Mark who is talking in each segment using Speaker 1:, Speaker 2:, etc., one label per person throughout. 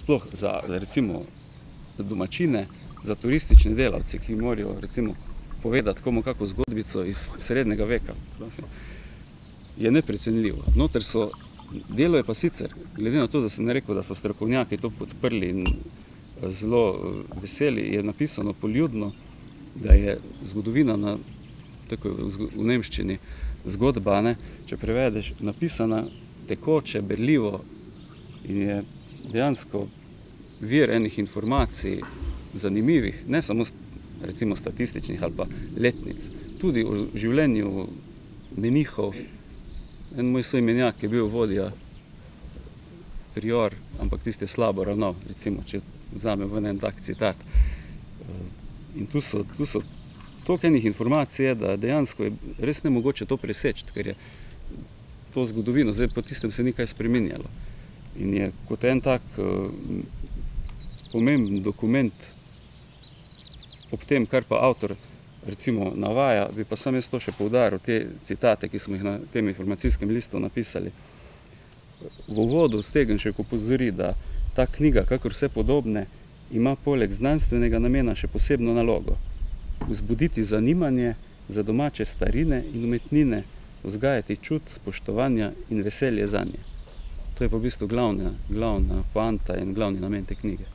Speaker 1: sploh za recimo domačine, za turistične delavce, ki morajo recimo povedati komu kako zgodbico iz srednjega veka, je neprecenljivo. Noter delo je pa sicer, glede na to, da sem rekel, da so strokovnjaki to podprli in zelo veseli, je napisano poljudno, da je zgodovina tako v nemščini zgodba, če prevedeš, napisana tekoče, berljivo in je dejansko vir enih informacij zanimivih, ne samo recimo statističnih ali pa letnic, tudi o življenju menihov. En moj soimenjak je bil vodja prior, ampak tisti je slabo ravnal, recimo, če vzamem v en tak citat. In tu so toliko enih informacij, da dejansko je res nemogoče to preseči, ker je to zgodovino, zdaj po tistem se ni kaj spreminjalo. In je kot en tak pomemben dokument ob tem, kar pa avtor recimo navaja, bi pa sam jaz to še poudaril, te citate, ki smo jih na tem informacijskem listu napisali. V uvodu Stegenšek opozori, da ta knjiga, kakor vse podobne, ima poleg znanstvenega namena še posebno nalogo. Vzbuditi zanimanje za domače starine in umetnine, vzgajati čut spoštovanja in veselje zanje. To je pa v bistvu glavna poanta in glavni namen te knjige.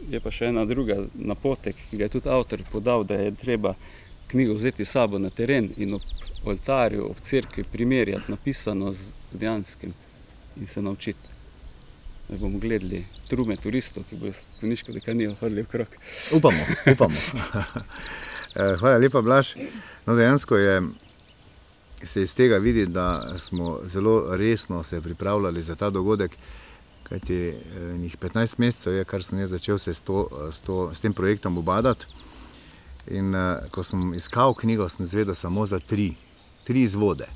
Speaker 1: Je pa še ena druga napotek, ki ga je tudi avtor podal, da je treba knjigo vzeti s sabo na teren in ob oltarju, ob cerkvi primerjati napisano z dejanskim in se naučiti. Da bomo gledali trume turistov, ki bojo s konjiško dekanijo hodili okrog.
Speaker 2: Upamo. Hvala lepa, Blaž. No, dejansko se iz tega vidi, da smo zelo resno se pripravljali za ta dogodek, kajti njih 15 mesecev je, kar sem jaz začel se s tem projektom ubadati. In ko sem iskal knjigo, sem izvedel samo za tri izvode.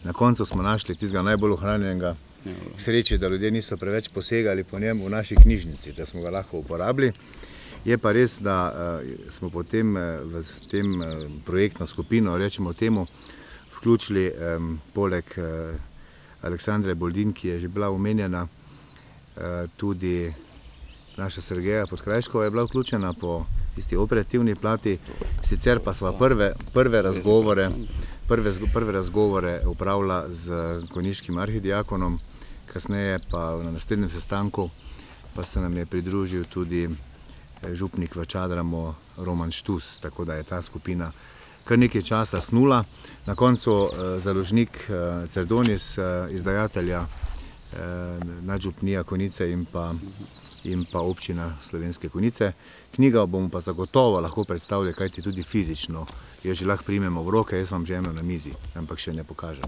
Speaker 2: Na koncu smo našli tistega najbolj ohranjenega, k sreči, da ljudje niso preveč posegali po njem v naši knjižnici, da smo ga lahko uporabili. Je pa res, da smo potem v tem projektno skupino, rečemo temu, vključili poleg Aleksandre Boldin, ki je že bila omenjena, tudi naša Sergeja Podkrajškova je bila vključena po tisti operativni plati, sicer pa sva prve razgovore upravila z konjiškim arhidiakonom, kasneje pa na naslednjem sestanku pa se nam je pridružil tudi župnik v Čadramu Roman Štus, tako da je ta skupina kar nekaj časa snula. Na koncu založnik Cerdonis, izdajatelja nadžupnija Konjice in pa občina Slovenske Konjice. Knjiga bomo pa zagotovo lahko predstavili, kajti tudi fizično jo že lahko primemo v roke, jaz vam že eno na mizi, ampak še ne pokažem.